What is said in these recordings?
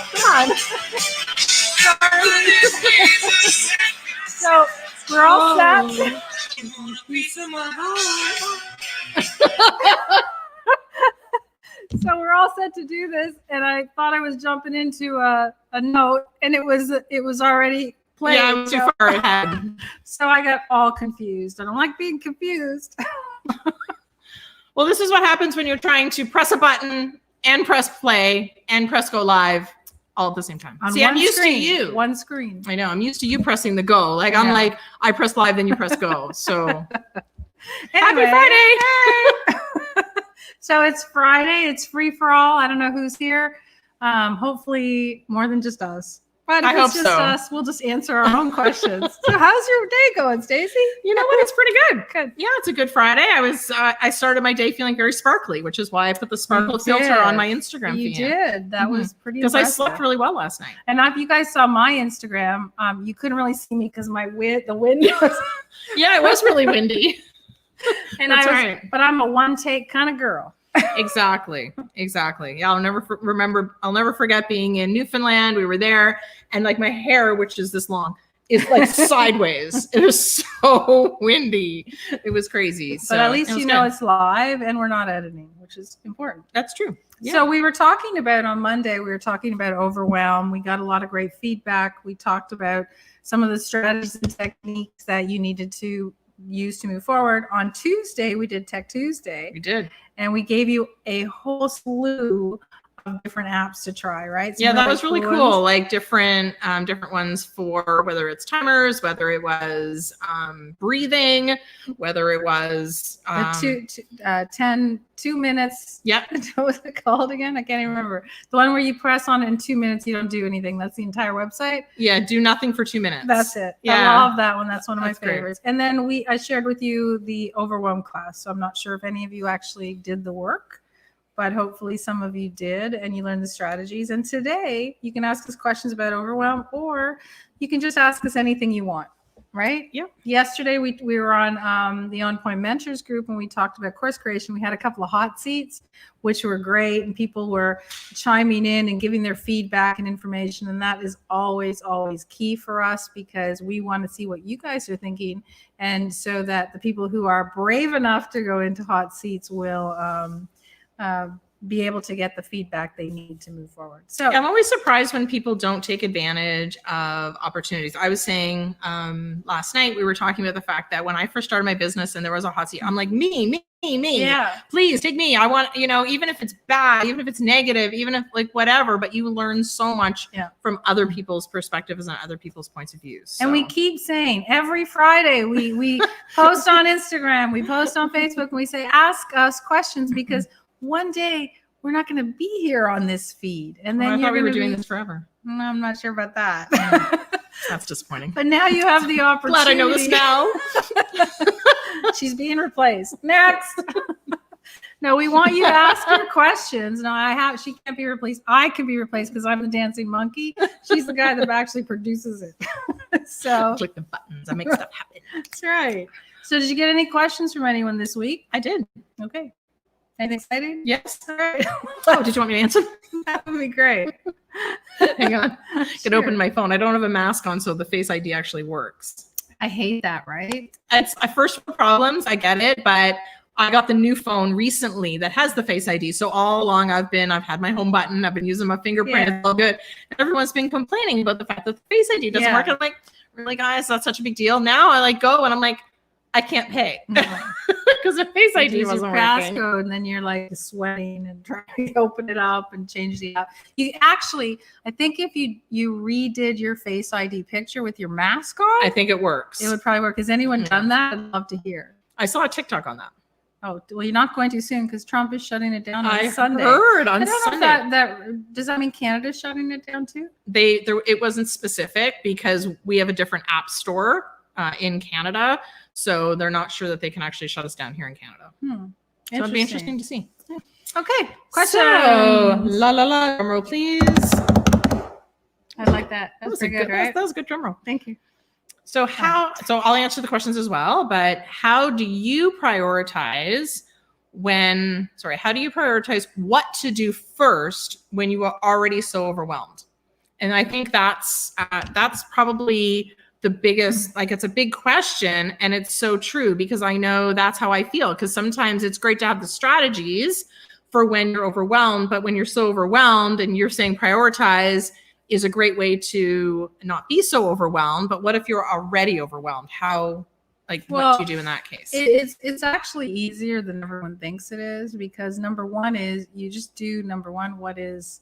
stop. Come on. Sorry. So we're all set. So we're all set to do this, and I thought I was jumping into a note, and it was already playing. Yeah, I'm too far ahead. So I got all confused. I don't like being confused. Well, this is what happens when you're trying to press a button and press play and press go live all at the same time. See, I'm used to you. One screen. I know. I'm used to you pressing the go. Like, I'm like, I press live, then you press go. So Anyway, happy Friday. Hey. So it's Friday. It's free for all. I don't know who's here. Hopefully more than just us. But if it's just us, we'll just answer our own questions. So how's your day going, Stacey? You know what? It's pretty good. Good. Yeah, it's a good Friday. I started my day feeling very sparkly, which is why I put the sparkle filter on my Instagram feed. You did. That was pretty because I slept really well last night. And if you guys saw my Instagram, you couldn't really see me because the wind was yeah, it was really windy. And but I'm a one take kind of girl. Exactly. Yeah, I'll never forget being in Newfoundland. We were there, and like my hair, which is this long, is like sideways. It was so windy. It was crazy. But at least it's live and we're not editing, which is important. That's true. Yeah. So we were talking about on Monday, Overwhelm. We got a lot of great feedback. We talked about some of the strategies and techniques that you needed to use to move forward. On Tuesday, we did Tech Tuesday. We did. And we gave you a whole slew of different apps to try, right? Yeah, that was really cool. Like different ones for whether it's timers, whether it was breathing, whether it was 2 minutes. Yep. What was it called again? I can't even remember. The one where you press on it in 2 minutes, you don't do anything. That's the entire website. Yeah, do nothing for 2 minutes. That's it. Yeah. I love that one. That's one of my favorites. Great. And then I shared with you the Overwhelm class. So I'm not sure if any of you actually did the work, but hopefully some of you did and you learned the strategies. And today you can ask us questions about Overwhelm, or you can just ask us anything you want, right? Yep. Yesterday we were on the On Point Mentors group and we talked about course creation. We had a couple of hot seats, which were great, and people were chiming in and giving their feedback and information. And that is always, always key for us, because we want to see what you guys are thinking. And so that the people who are brave enough to go into hot seats will be able to get the feedback they need to move forward. So I'm always surprised when people don't take advantage of opportunities. I was saying last night, we were talking about the fact that when I first started my business and there was a hot seat, I'm like, me. Yeah. Please take me. I want, even if it's bad, even if it's negative, even if like whatever, but you learn so much from other people's perspectives and other people's points of view. So. And we keep saying every Friday we post on Instagram, we post on Facebook, and we say, ask us questions, because one day we're not going to be here on this feed. And then I thought we were doing this forever. No, I'm not sure about that. That's disappointing. But now you have the opportunity. Glad I know this now. She's being replaced. Next. No, we want you to ask your questions. No, she can't be replaced. I can be replaced because I'm the dancing monkey. She's the guy that actually produces it. So click the buttons. I make stuff happen. That's right. So did you get any questions from anyone this week? I did. Okay. Anything exciting? Yes. All right. Oh, did you want me to answer? That would be great. Hang on. I can open my phone. I don't have a mask on, so the Face ID actually works. I hate that, right? It's first problems. I get it, but I got the new phone recently that has the Face ID. So all along I've had my home button. I've been using my fingerprint. It's all good. And everyone's been complaining about the fact that the Face ID doesn't work. I'm like, really, guys? That's such a big deal. Now I go and I'm like, I can't pay because the Face ID wasn't working. Passcode, and then you're like sweating and trying to open it up and change the app. You actually, I think if you redid your Face ID picture with your mask on, I think it works. It would probably work. Has anyone done that? I'd love to hear. I saw a TikTok on that. Oh, well, you're not going to soon because Trump is shutting it down on Sunday. I heard on Sunday. That does that mean Canada's shutting it down too? It wasn't specific because we have a different app store in Canada. So they're not sure that they can actually shut us down here in Canada. So it'd be interesting to see. Yeah. Okay. Question. So, drum roll, please. I like that. That was pretty good, right? That was a good drum roll. Thank you. So so I'll answer the questions as well, but how do you prioritize what to do first when you are already so overwhelmed? And I think that's probably the biggest, like, it's a big question, and it's so true, because I know that's how I feel. Because sometimes it's great to have the strategies for when you're overwhelmed, but when you're so overwhelmed, and you're saying prioritize is a great way to not be so overwhelmed. But what if you're already overwhelmed? How, like, what do you do in that case? It's actually easier than everyone thinks it is, because number one is you just do what is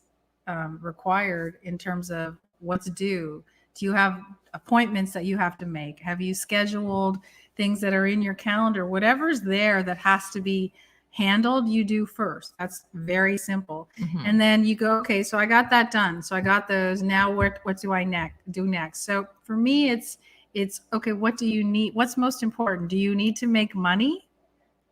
required in terms of what's due. Do you have appointments that you have to make? Have you scheduled things that are in your calendar? Whatever's there that has to be handled, you do first. That's very simple. And then you go, okay, so I got that done. So I got those. Now what do I do next? So for me, it's okay, what do you need? What's most important? Do you need to make money?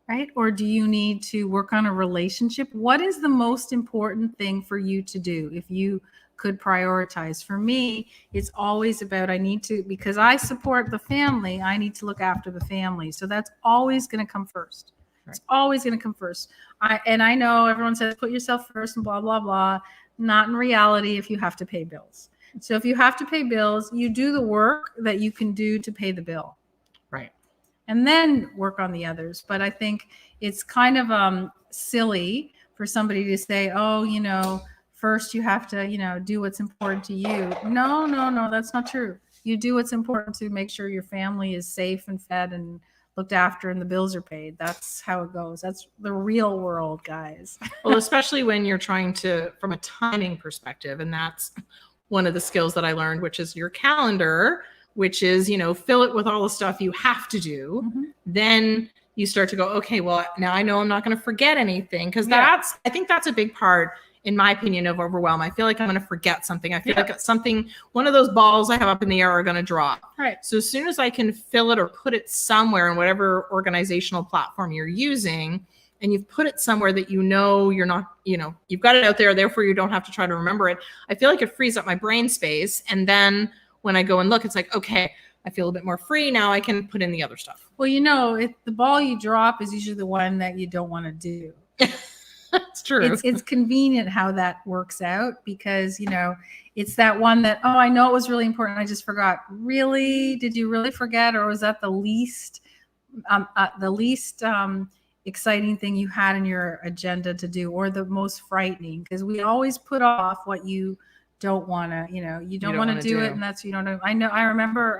Right? Or do you need to work on a relationship? What is the most important thing for you to do if you could prioritize? For me, it's always about because I support the family, I need to look after the family. So that's always going to come first. It's always going to come first. I know everyone says put yourself first and blah, blah, blah. Not in reality if you have to pay bills. So if you have to pay bills, you do the work that you can do to pay the bill. Right. And then work on the others. But I think it's kind of silly for somebody to say, oh, first you have to, do what's important to you. No, that's not true. You do what's important to make sure your family is safe and fed and looked after and the bills are paid. That's how it goes. That's the real world, guys. Well, especially when you're trying to, from a timing perspective, and that's one of the skills that I learned, which is your calendar, which is, fill it with all the stuff you have to do. Then you start to go, okay, well, now I know I'm not going to forget anything. Because I think that's a big part, in my opinion, of overwhelm. I feel like I'm going to forget something. I feel like one of those balls I have up in the air are going to drop. Right. So as soon as I can fill it or put it somewhere in whatever organizational platform you're using, and you've put it somewhere that you're not, you've got it out there, therefore you don't have to try to remember it. I feel like it frees up my brain space. And then when I go and look, it's like, okay, I feel a bit more free. Now I can put in the other stuff. Well, the ball you drop is usually the one that you don't want to do. That's true. It's convenient how that works out, because, it's that one that, I know it was really important, I just forgot. Really? Did you really forget? Or was that the least exciting thing you had in your agenda to do, or the most frightening? Because we always put off what you don't want to, you don't want to do it. And that's, I remember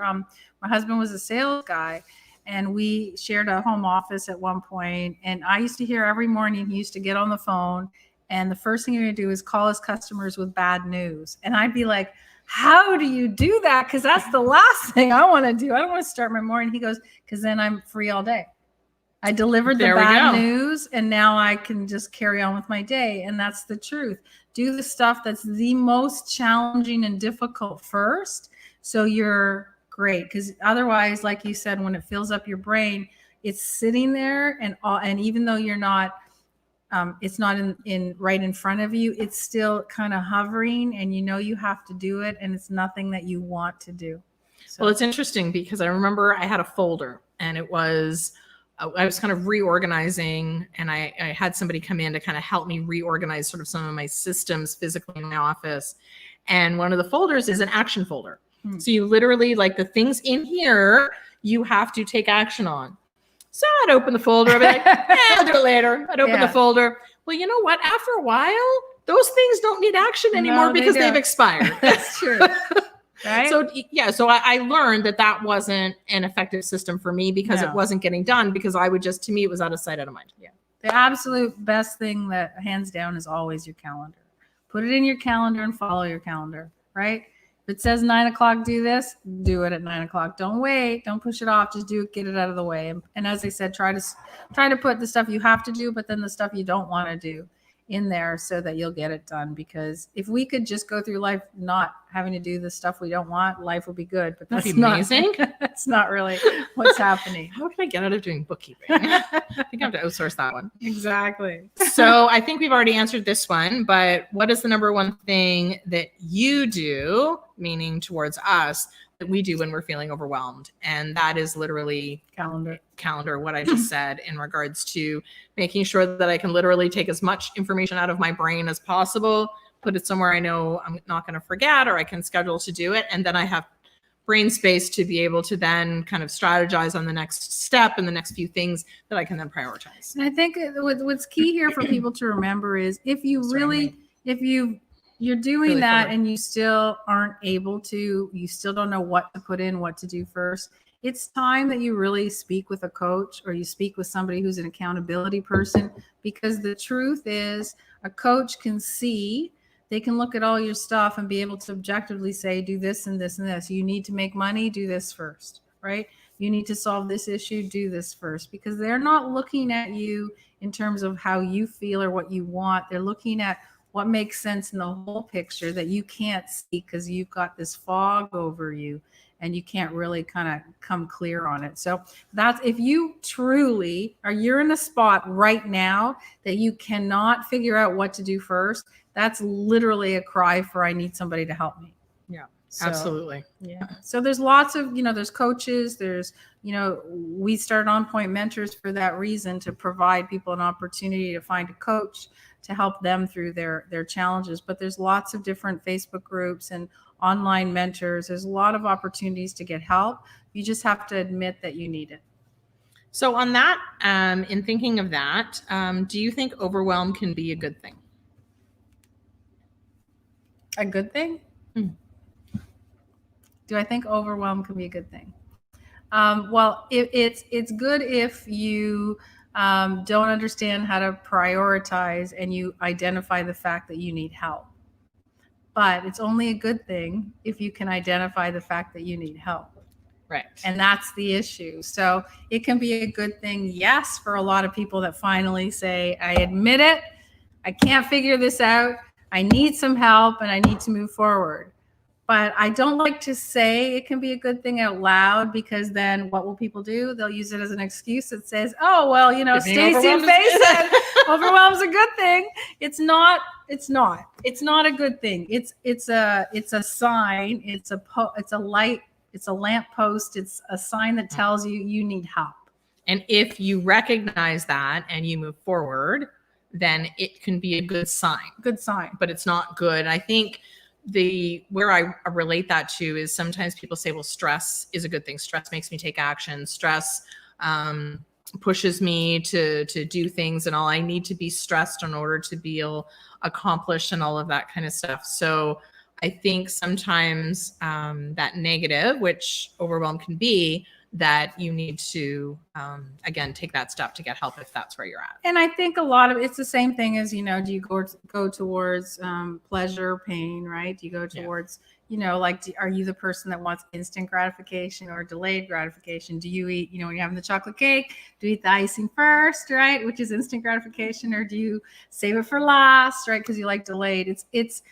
my husband was a sales guy, and we shared a home office at one point. And I used to hear every morning he used to get on the phone, and the first thing he would do is call his customers with bad news. And I'd be like, how do you do that? Because that's the last thing I want to do. I don't want to start my morning. He goes, because then I'm free all day. I delivered the bad news, and now I can just carry on with my day. And that's the truth. Do the stuff that's the most challenging and difficult first, so you're great. Because otherwise, like you said, when it fills up your brain, it's sitting there, and even though you're not, it's not in right in front of you, it's still kind of hovering, and you have to do it, and it's nothing that you want to do. So. Well, it's interesting, because I remember I had a folder, and I was kind of reorganizing, and I had somebody come in to kind of help me reorganize sort of some of my systems physically in my office. And one of the folders is an action folder. So you literally, like, the things in here, you have to take action on. So I'd open the folder. I'd be like, I'll do it later. I'd open the folder. Well, you know what? After a while, those things don't need action anymore because they've expired. That's true. Right? So I learned that wasn't an effective system for me, because it wasn't getting done, because I would to me, it was out of sight, out of mind. Yeah. The absolute best thing, that hands down, is always your calendar. Put it in your calendar and follow your calendar, right? If it says 9 o'clock, do this, do it at 9 o'clock. Don't wait. Don't push it off. Just do it. Get it out of the way. And as I said, try to put the stuff you have to do, but then the stuff you don't want to do in there, so that you'll get it done. Because if we could just go through life not having to do the stuff we don't want, life would be good. But that's amazing. That's not really what's happening. How can I get out of doing bookkeeping? I think I have to outsource that one. Exactly. So I think we've already answered this one, but what is the number one thing that you do, meaning towards us, that we do when we're feeling overwhelmed? And that is literally calendar, what I just said, in regards to making sure that I can literally take as much information out of my brain as possible, put it somewhere I know I'm not going to forget, or I can schedule to do it. And then I have brain space to be able to then kind of strategize on the next step and the next few things that I can then prioritize. And I think what's key here for people to remember is if you're doing Really that forward. and you still aren't able to, you still don't know what to put in, what to do first, it's time that you really speak with a coach or you speak with somebody who's an accountability person, because the truth is a coach can see, they can look at all your stuff and be able to objectively say, do this and this and this. You need to make money, do this first, right? You need to solve this issue, do this first, because they're not looking at you in terms of how you feel or what you want. They're looking at what makes sense in the whole picture that you can't see because you've got this fog over you and you can't really kind of come clear on it. So that's, if you truly are, you're in a spot right now that you cannot figure out what to do first, that's literally a cry for, I need somebody to help me. Yeah, So, absolutely. Yeah. So there's lots of, there's coaches, there's, we started On Point Mentors for that reason, to provide people an opportunity to find a coach to help them through their challenges. But there's lots of different Facebook groups and online mentors. There's a lot of opportunities to get help. You just have to admit that you need it. So on that, in thinking of that, do you think overwhelm can be a good thing? A good thing? Do I think overwhelm can be a good thing? Well, it's good if you don't understand how to prioritize and you identify the fact that you need help. But it's only a good thing if you can identify the fact that you need help. Right. And that's the issue. So it can be a good thing, yes, for a lot of people that finally say, I admit it, I can't figure this out, I need some help, and I need to move forward. But I don't like to say it can be a good thing out loud, because then what will people do? They'll use it as an excuse that says, oh, well, Stacey and Faye said overwhelm's a good thing. It's not a good thing. It's a sign. It's a light. It's a lamppost. It's a sign that tells you need help. And if you recognize that and you move forward, then it can be a good sign. Good sign. But it's not good. I think where I relate that to is sometimes people say, well, stress is a good thing. Stress makes me take action. Stress pushes me to do things, and all, I need to be stressed in order to be accomplished and all of that kind of stuff. So I think sometimes that negative, which overwhelm can be, that you need to, again, take that step to get help if that's where you're at. And I think a lot of it's the same thing as, do you go towards pleasure, pain, right? Do you go towards, are you the person that wants instant gratification or delayed gratification? Do you eat, when you're having the chocolate cake, do you eat the icing first, right? Which is instant gratification, or do you save it for last, right? Because you like delayed. It's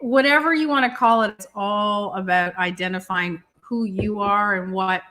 whatever you want to call it. It's all about identifying who you are and what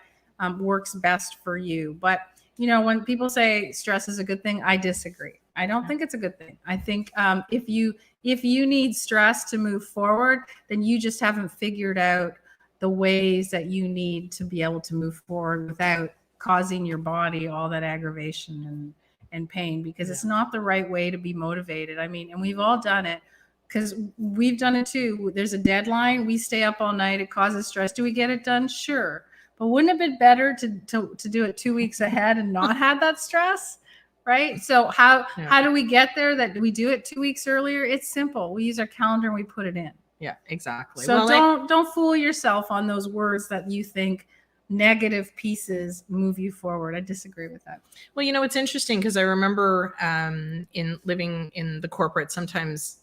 works best for you. But when people say stress is a good thing, I disagree. I don't think it's a good thing. I think if you need stress to move forward, then you just haven't figured out the ways that you need to be able to move forward without causing your body all that aggravation and pain, because it's not the right way to be motivated. I mean, and we've all done it, because we've done it too. There's a deadline. We stay up all night. It causes stress. Do we get it done? Sure. But wouldn't it have been better to do it 2 weeks ahead and not have that stress, right? So how do we get there that we do it 2 weeks earlier? It's simple. We use our calendar and we put it in. Yeah, exactly. So don't fool yourself on those words that you think negative pieces move you forward. I disagree with that. Well, it's interesting because I remember in living in the corporate, sometimes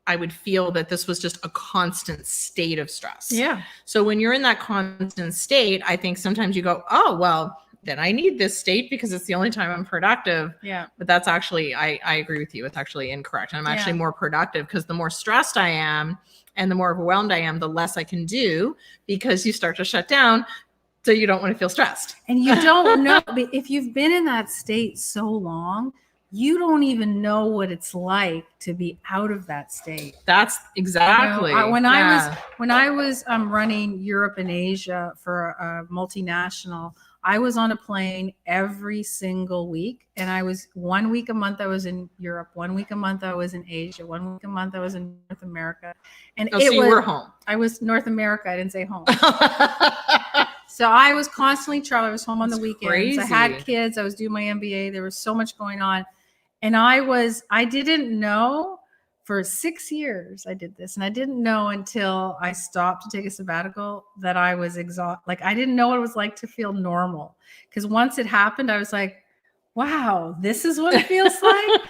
I would feel that this was just a constant state of stress. Yeah. So when you're in that constant state, I think sometimes you go, oh, well, then I need this state because it's the only time I'm productive. Yeah. But that's actually, I agree with you. It's actually incorrect. I'm actually more productive because the more stressed I am and the more overwhelmed I am, the less I can do, because you start to shut down. So you don't want to feel stressed. And you don't know, if you've been in that state so long, you don't even know what it's like to be out of that state. That's exactly. When I was running Europe and Asia for a multinational, I was on a plane every single week, and I was 1 week a month I was in Europe, 1 week a month I was in Asia, 1 week a month I was in North America. And Oh, so you were home. I was North America. I didn't say home. So I was constantly traveling. I was home on the weekends. Crazy. I had kids. I was doing my MBA. There was so much going on. And I didn't know for 6 years I did this. And I didn't know until I stopped to take a sabbatical that I was exhausted. Like, I didn't know what it was like to feel normal. Because once it happened, I was like, wow, this is what it feels like.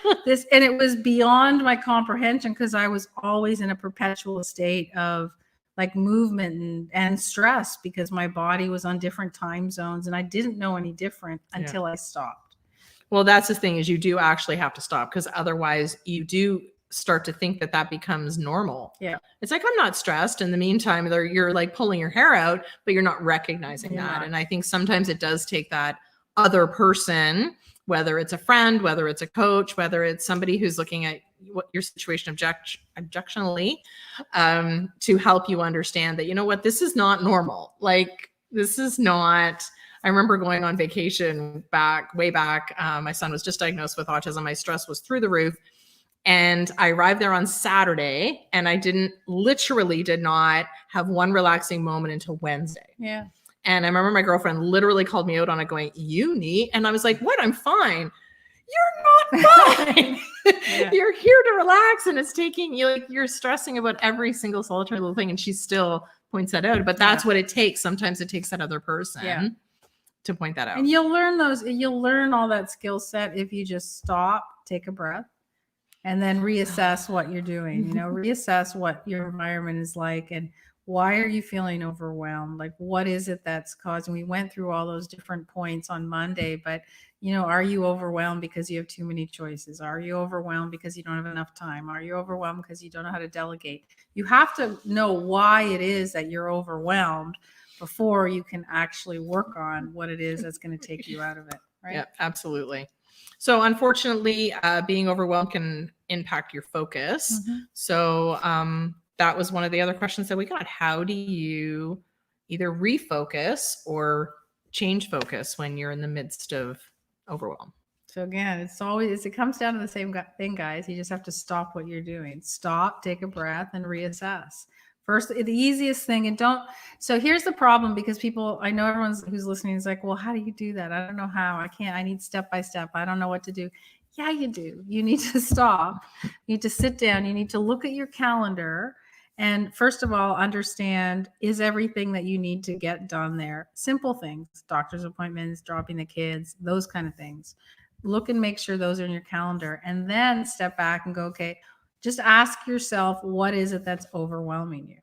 And it was beyond my comprehension, because I was always in a perpetual state of like movement and stress, because my body was on different time zones, and I didn't know any different until I stopped. Well, that's the thing, is you do actually have to stop, because otherwise you do start to think that becomes normal. Yeah. It's like, I'm not stressed. In the meantime, you're like pulling your hair out, but you're not recognizing that. And I think sometimes it does take that other person, whether it's a friend, whether it's a coach, whether it's somebody who's looking at what your situation objectionally, to help you understand that, you know what, this is not normal. Like, this is not. I remember going on vacation way back. My son was just diagnosed with autism. My stress was through the roof. And I arrived there on Saturday, and I literally did not have one relaxing moment until Wednesday. Yeah. And I remember my girlfriend literally called me out on it, going, "You need," and I was like, "What? I'm fine." You're not fine. Yeah. You're here to relax, and it's taking you, like, you're stressing about every single solitary little thing. And she still points that out, but that's what it takes. Sometimes it takes that other person to point that out. And you'll learn all that skill set if you just stop, take a breath, and then reassess what you're doing. Reassess what your environment is like, and why are you feeling overwhelmed? Like, what is it that's causing? We went through all those different points on Monday, but are you overwhelmed because you have too many choices? Are you overwhelmed because you don't have enough time? Are you overwhelmed because you don't know how to delegate? You have to know why it is that you're overwhelmed before you can actually work on what it is that's going to take you out of it. Right? Yeah, absolutely. So unfortunately, being overwhelmed can impact your focus. Mm-hmm. So that was one of the other questions that we got. How do you either refocus or change focus when you're in the midst of overwhelm? So again, it comes down to the same thing, guys. You just have to stop what you're doing. Stop, take a breath, and reassess. First, the easiest thing, so here's the problem, because I know everyone who's listening is like, well, how do you do that? I don't know how. I need step by step. I don't know what to do. Yeah, you do. You need to stop. You need to sit down. You need to look at your calendar. And first of all, understand, is everything that you need to get done there? Simple things, doctor's appointments, dropping the kids, those kind of things. Look and make sure those are in your calendar, and then step back and go, okay, just ask yourself, what is it that's overwhelming you?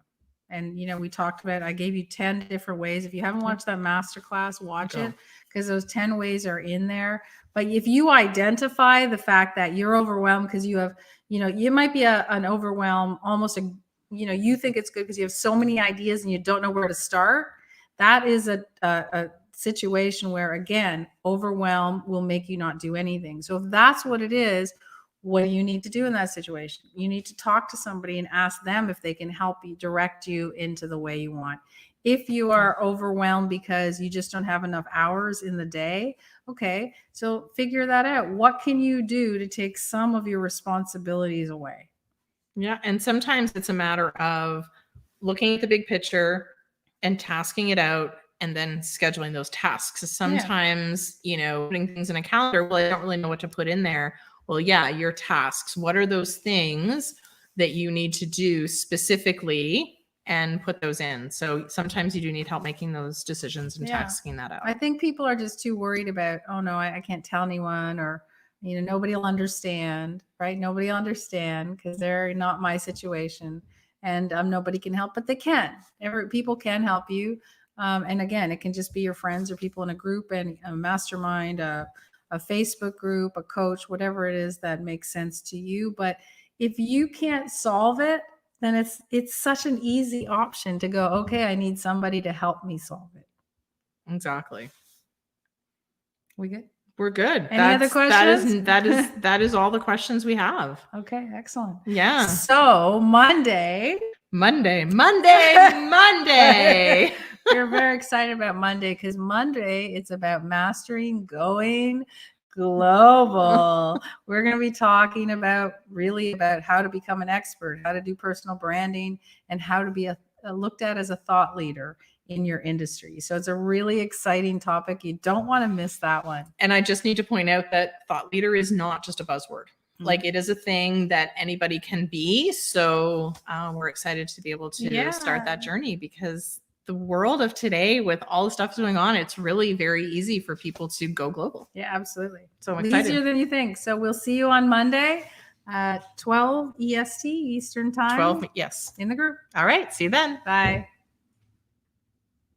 And, we talked about, I gave you 10 different ways. If you haven't watched that masterclass, watch it, because those 10 ways are in there. But if you identify the fact that you're overwhelmed because you have, you might be an overwhelm, almost you think it's good because you have so many ideas and you don't know where to start. That is a situation where, again, overwhelm will make you not do anything. So if that's what it is, what do you need to do in that situation? You need to talk to somebody and ask them if they can help you, direct you into the way you want. If you are overwhelmed because you just don't have enough hours in the day, okay, so figure that out. What can you do to take some of your responsibilities away? Yeah, and sometimes it's a matter of looking at the big picture and tasking it out, and then scheduling those tasks. Sometimes, putting things in a calendar, well, I don't really know what to put in there. Well, yeah, your tasks. What are those things that you need to do specifically, and put those in? So sometimes you do need help making those decisions and tasking that out. I think people are just too worried about, oh no, I can't tell anyone, or, nobody will understand, right? Nobody will understand because they're not my situation, and nobody can help, but they can. People can help you. And again, it can just be your friends or people in a group, and a mastermind, a Facebook group, a coach, whatever it is that makes sense to you. But if you can't solve it, then it's such an easy option to go, okay, I need somebody to help me solve it. Exactly. We good? We're good. Any other questions? That is all the questions we have. Okay, excellent. Yeah. So Monday. We're very excited about Monday because Monday it's about mastering going global. We're going to be talking about how to become an expert, how to do personal branding, and how to be looked at as a thought leader in your industry. So it's a really exciting topic. You don't want to miss that one. And I just need to point out that thought leader is not just a buzzword. Like it is a thing that anybody can be. So we're excited to be able to start that journey, because the world of today, with all the stuff going on, it's really very easy for people to go global. Yeah, absolutely. So I'm excited. Easier than you think. So we'll see you on Monday at 12 EST Eastern Time. 12, yes. In the group. All right. See you then. Bye.